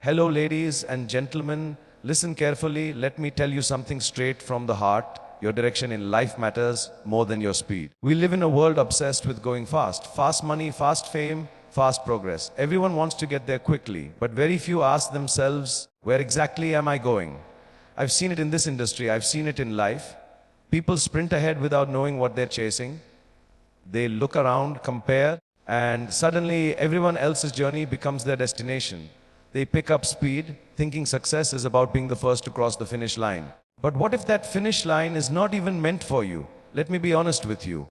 Hello, ladies and gentlemen. Listen carefully. Let me tell you something straight from the heart. Your direction in life matters more than your speed. We live in a world obsessed with going fast. Fast money, fast fame, fast progress. Everyone wants to get there quickly, but very few ask themselves, where exactly am I going? I've seen it in this industry. I've seen it in life. People sprint ahead without knowing what they're chasing. They look around, compare, and suddenly everyone else's journey becomes their destination. They pick up speed, thinking success is about being the first to cross the finish line. But what if that finish line is not even meant for you? Let me be honest with you.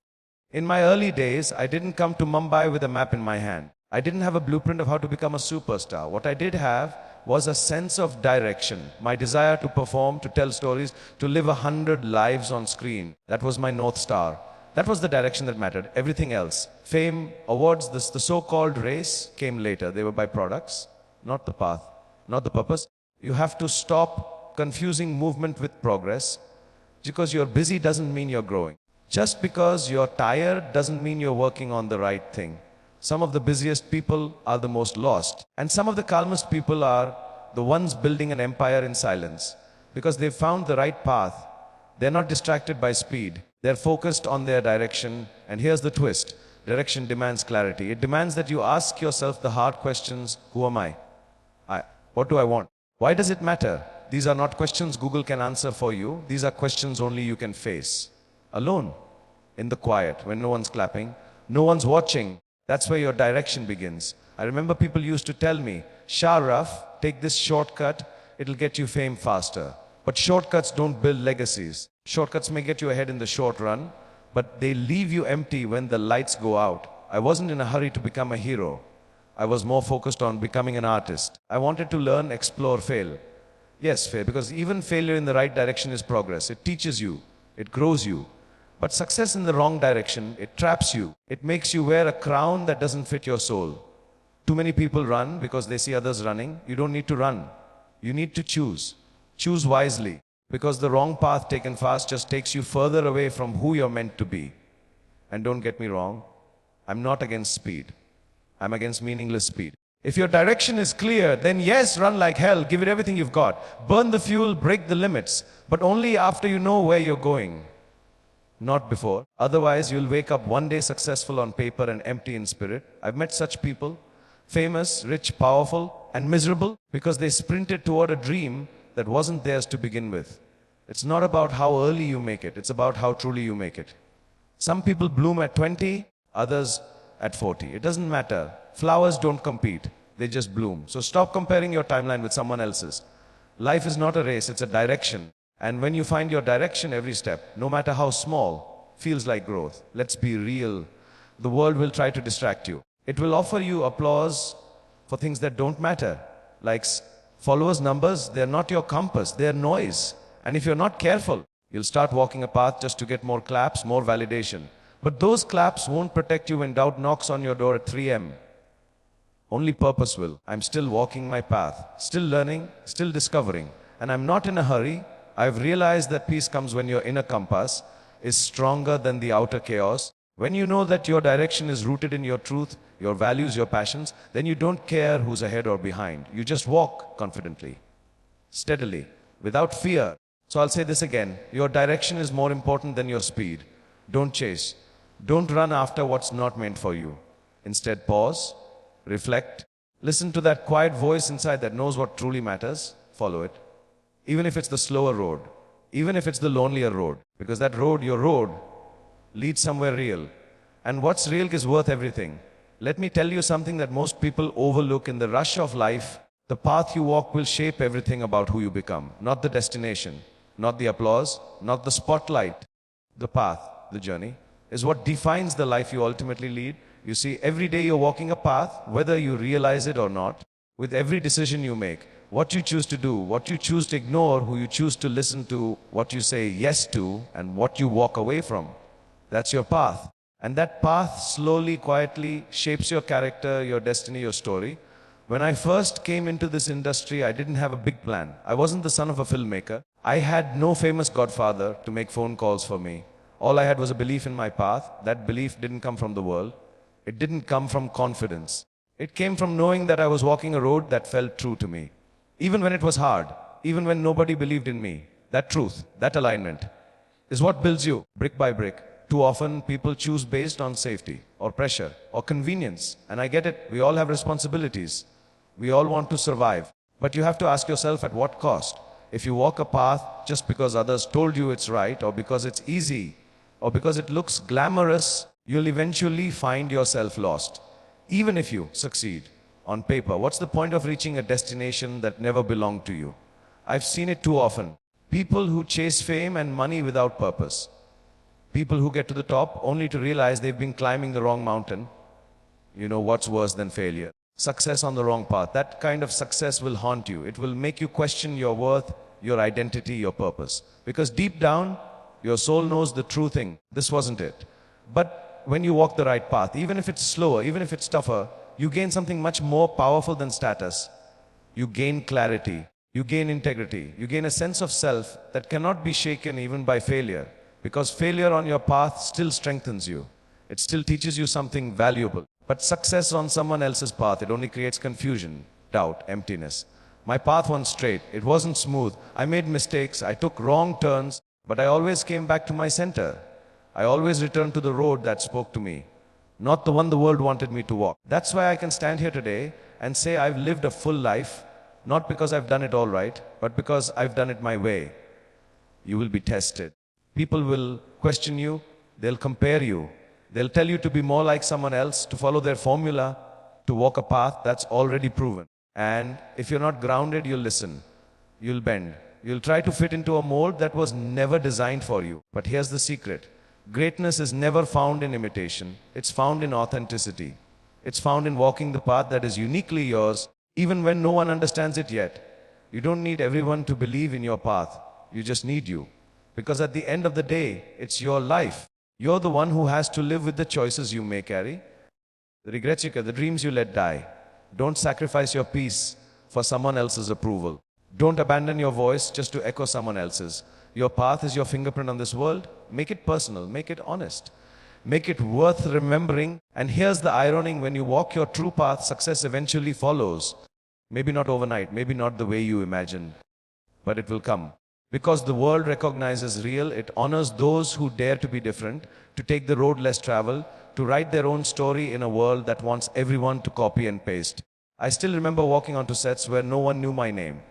In my early days, I didn't come to Mumbai with a map in my hand. I didn't have a blueprint of how to become a superstar. What I did have was a sense of direction, my desire to perform, to tell stories, to live 100 lives on screen. That was my North Star. That was the direction that mattered. Everything else, fame, awards, the so-called race came later. They were byproducts, not the path, not the purpose. You have to stop confusing movement with progress. Because you're busy doesn't mean you're growing. Just because you're tired doesn't mean you're working on the right thing. Some of the busiest people are the most lost. And some of the calmest people are the ones building an empire in silence. Because they've found the right path. They're not distracted by speed. They're focused on their direction. And here's the twist. Direction demands clarity. It demands that you ask yourself the hard questions. Who am I? What do I want? Why does it matter? These are not questions Google can answer for you. These are questions only you can face. Alone. In the quiet. When no one's clapping. No one's watching. That's where your direction begins. I remember people used to tell me, Shah Rukh, take this shortcut. It'll get you fame faster. But shortcuts don't build legacies. Shortcuts may get you ahead in the short run, but they leave you empty when the lights go out. I wasn't in a hurry to become a hero. I was more focused on becoming an artist. I wanted to learn, explore, fail. Yes, fail, because even failure in the right direction is progress. It teaches you. It grows you. But success in the wrong direction, it traps you. It makes you wear a crown that doesn't fit your soul. Too many people run because they see others running. You don't need to run. You need to choose. Choose wisely. Because the wrong path taken fast just takes you further away from who you're meant to be. And don't get me wrong, I'm not against speed. I'm against meaningless speed. If your direction is clear, then yes, run like hell, give it everything you've got. Burn the fuel, break the limits, but only after you know where you're going. Not before. Otherwise, you'll wake up one day successful on paper and empty in spirit. I've met such people, famous, rich, powerful, and miserable, because they sprinted toward a dream that wasn't theirs to begin with. It's not about how early you make it, it's about how truly you make it. Some people bloom at 20, others at 40. It doesn't matter. Flowers don't compete, they just bloom. So stop comparing your timeline with someone else's. Life is not a race, it's a direction. And when you find your direction, every step, no matter how small, feels like growth. Let's be real. The world will try to distract you. It will offer you applause for things that don't matter. Like followers' numbers, they're not your compass, they're noise. And if you're not careful, you'll start walking a path just to get more claps, more validation. But those claps won't protect you when doubt knocks on your door at 3 a.m. Only purpose will. I'm still walking my path, still learning, still discovering. And I'm not in a hurry. I've realized that peace comes when your inner compass is stronger than the outer chaos. When you know that your direction is rooted in your truth, your values, your passions, then you don't care who's ahead or behind. You just walk confidently, steadily, without fear. So I'll say this again. Your direction is more important than your speed. Don't chase. Don't run after what's not meant for you. Instead, pause, reflect, listen to that quiet voice inside that knows what truly matters. Follow it. Even if it's the slower road, even if it's the lonelier road, because that road, your road, leads somewhere real. And what's real is worth everything. Let me tell you something that most people overlook in the rush of life. The path you walk will shape everything about who you become, not the destination, not the applause, not the spotlight. The path, the journey, is what defines the life you ultimately lead. You see, every day you're walking a path, whether you realize it or not, with every decision you make. What you choose to do, what you choose to ignore, who you choose to listen to, what you say yes to, and what you walk away from. That's your path. And that path slowly, quietly shapes your character, your destiny, your story. When I first came into this industry, I didn't have a big plan. I wasn't the son of a filmmaker. I had no famous godfather to make phone calls for me. All I had was a belief in my path. That belief didn't come from the world. It didn't come from confidence. It came from knowing that I was walking a road that felt true to me. Even when it was hard, even when nobody believed in me, that truth, that alignment is what builds you brick by brick. Too often, people choose based on safety or pressure or convenience. And I get it, we all have responsibilities. We all want to survive. But you have to ask yourself at what cost? If you walk a path just because others told you it's right, or because it's easy, or because it looks glamorous, you'll eventually find yourself lost. Even if you succeed on paper, what's the point of reaching a destination that never belonged to you? I've seen it too often. People who chase fame and money without purpose. People who get to the top only to realize they've been climbing the wrong mountain. You know what's worse than failure? Success on the wrong path. That kind of success will haunt you. It will make you question your worth, your identity, your purpose. Because deep down, your soul knows the true thing. This wasn't it. But when you walk the right path, even if it's slower, even if it's tougher, you gain something much more powerful than status. You gain clarity. You gain integrity. You gain a sense of self that cannot be shaken even by failure. Because failure on your path still strengthens you. It still teaches you something valuable. But success on someone else's path, it only creates confusion, doubt, emptiness. My path wasn't straight. It wasn't smooth. I made mistakes. I took wrong turns. But I always came back to my center. I always returned to the road that spoke to me, not the one the world wanted me to walk. That's why I can stand here today and say I've lived a full life, not because I've done it all right, but because I've done it my way. You will be tested. People will question you, they'll compare you, they'll tell you to be more like someone else, to follow their formula, to walk a path that's already proven. And if you're not grounded, you'll listen, you'll bend, you'll try to fit into a mold that was never designed for you. But here's the secret. Greatness is never found in imitation, it's found in authenticity. It's found in walking the path that is uniquely yours, even when no one understands it yet. You don't need everyone to believe in your path, you just need you. Because at the end of the day, it's your life. You're the one who has to live with the choices you make, Harry. The regrets you get, the dreams you let die. Don't sacrifice your peace for someone else's approval. Don't abandon your voice just to echo someone else's. Your path is your fingerprint on this world. Make it personal, make it honest. Make it worth remembering. And here's the irony, when you walk your true path, success eventually follows. Maybe not overnight, maybe not the way you imagined, but it will come. Because the world recognizes real, it honors those who dare to be different, to take the road less traveled, to write their own story in a world that wants everyone to copy and paste. I still remember walking onto sets where no one knew my name.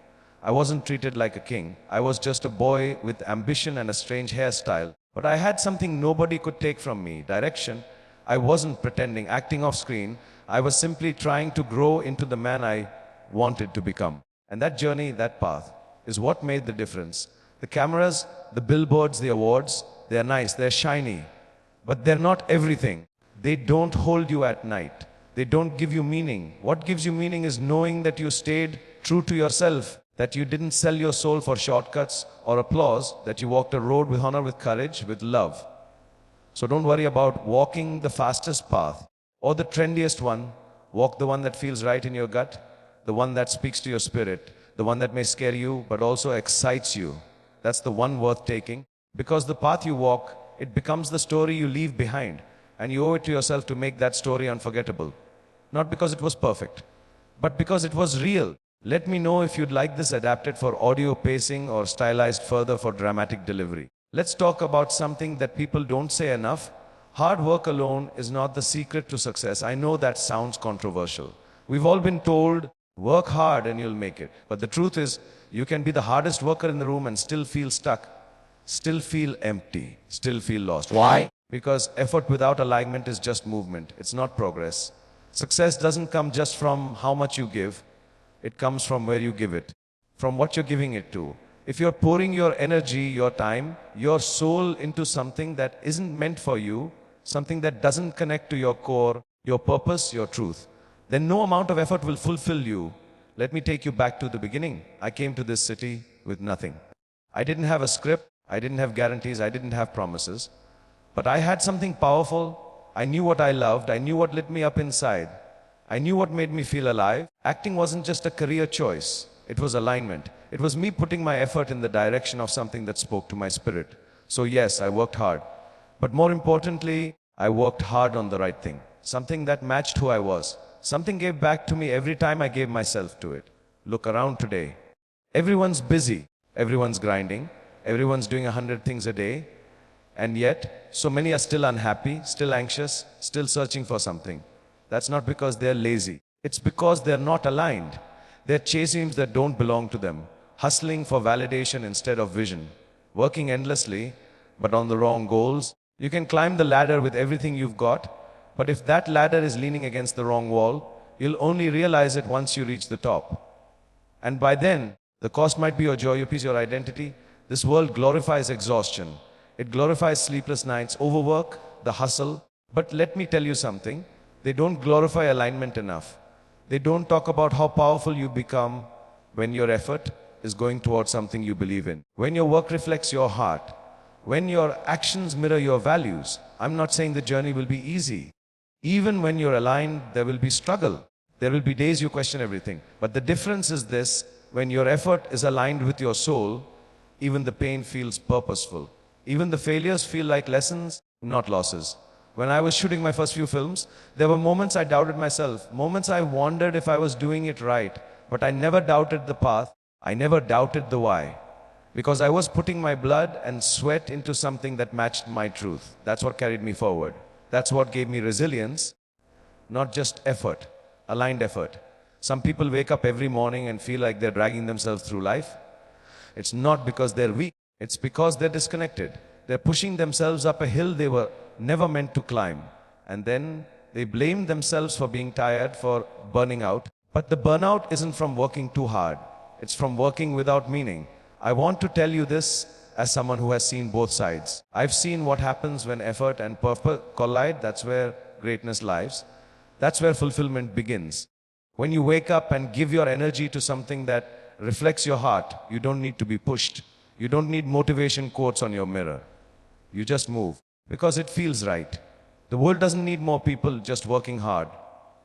I wasn't treated like a king. I was just a boy with ambition and a strange hairstyle. But I had something nobody could take from me, direction. I wasn't pretending, acting off screen. I was simply trying to grow into the man I wanted to become. And that journey, that path, is what made the difference. The cameras, the billboards, the awards, they're nice, they're shiny, but they're not everything. They don't hold you at night. They don't give you meaning. What gives you meaning is knowing that you stayed true to yourself, that you didn't sell your soul for shortcuts or applause, that you walked a road with honor, with courage, with love. So don't worry about walking the fastest path or the trendiest one. Walk the one that feels right in your gut, the one that speaks to your spirit, the one that may scare you but also excites you. That's the one worth taking. Because the path you walk, it becomes the story you leave behind. And you owe it to yourself to make that story unforgettable. Not because it was perfect, but because it was real. Let me know if you'd like this adapted for audio pacing or stylized further for dramatic delivery. Let's talk about something that people don't say enough. Hard work alone is not the secret to success. I know that sounds controversial. We've all been told, work hard and you'll make it. But the truth is, you can be the hardest worker in the room and still feel stuck, still feel empty, still feel lost. Why? Because effort without alignment is just movement. It's not progress. Success doesn't come just from how much you give. It comes from where you give it, from what you're giving it to. If you're pouring your energy, your time, your soul into something that isn't meant for you, something that doesn't connect to your core, your purpose, your truth, then no amount of effort will fulfill you. Let me take you back to the beginning. I came to this city with nothing. I didn't have a script, I didn't have guarantees, I didn't have promises. But I had something powerful. I knew what I loved, I knew what lit me up inside. I knew what made me feel alive. Acting wasn't just a career choice, it was alignment. It was me putting my effort in the direction of something that spoke to my spirit. So yes, I worked hard. But more importantly, I worked hard on the right thing. Something that matched who I was. Something gave back to me every time I gave myself to it. Look around today. Everyone's busy, everyone's grinding, everyone's doing 100 things a day, and yet so many are still unhappy, still anxious, still searching for something. That's not because they're lazy. It's because they're not aligned. They're chasing dreams that don't belong to them, hustling for validation instead of vision, working endlessly, but on the wrong goals. You can climb the ladder with everything you've got, but if that ladder is leaning against the wrong wall, you'll only realize it once you reach the top. And by then, the cost might be your joy, your peace, your identity. This world glorifies exhaustion. It glorifies sleepless nights, overwork, the hustle. But let me tell you something. They don't glorify alignment enough. They don't talk about how powerful you become when your effort is going towards something you believe in. When your work reflects your heart. When your actions mirror your values. I'm not saying the journey will be easy. Even when you're aligned, there will be struggle. There will be days you question everything. But the difference is this: when your effort is aligned with your soul, even the pain feels purposeful. Even the failures feel like lessons, not losses. When I was shooting my first few films, there were moments I doubted myself, moments I wondered if I was doing it right. But I never doubted the path. I never doubted the why. Because I was putting my blood and sweat into something that matched my truth. That's what carried me forward. That's what gave me resilience, not just effort. Aligned effort. Some people wake up every morning and feel like they're dragging themselves through life. It's not because they're weak. It's because they're disconnected. They're pushing themselves up a hill they were never meant to climb. And then they blame themselves for being tired, for burning out. But the burnout isn't from working too hard. It's from working without meaning. I want to tell you this as someone who has seen both sides. I've seen what happens when effort and purpose collide. That's where greatness lies. That's where fulfillment begins. When you wake up and give your energy to something that reflects your heart, you don't need to be pushed. You don't need motivation quotes on your mirror. You just move because it feels right. The world doesn't need more people just working hard.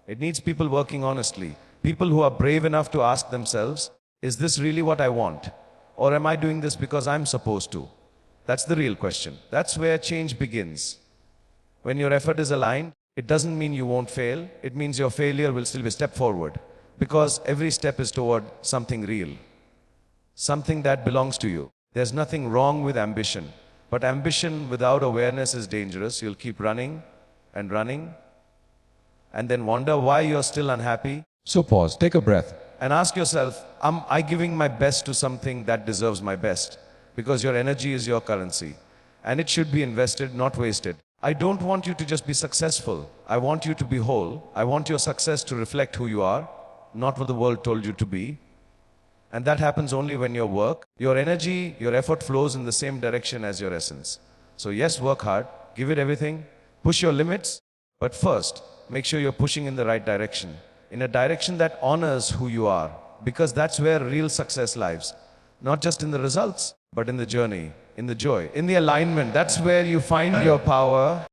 It needs people working honestly. People who are brave enough to ask themselves, is this really what I want? Or am I doing this because I'm supposed to? That's the real question. That's where change begins. When your effort is aligned, it doesn't mean you won't fail. It means your failure will still be a step forward. Because every step is toward something real. Something that belongs to you. There's nothing wrong with ambition. But ambition without awareness is dangerous. You'll keep running and running and then wonder why you're still unhappy. So pause, take a breath. And ask yourself, am I giving my best to something that deserves my best? Because your energy is your currency. And it should be invested, not wasted. I don't want you to just be successful. I want you to be whole. I want your success to reflect who you are, not what the world told you to be. And that happens only when your work, your energy, your effort flows in the same direction as your essence. So yes, work hard, give it everything, push your limits, but first, make sure you're pushing in the right direction. In a direction that honors who you are, because that's where real success lies. Not just in the results, but in the journey, in the joy, in the alignment. That's where you find your power.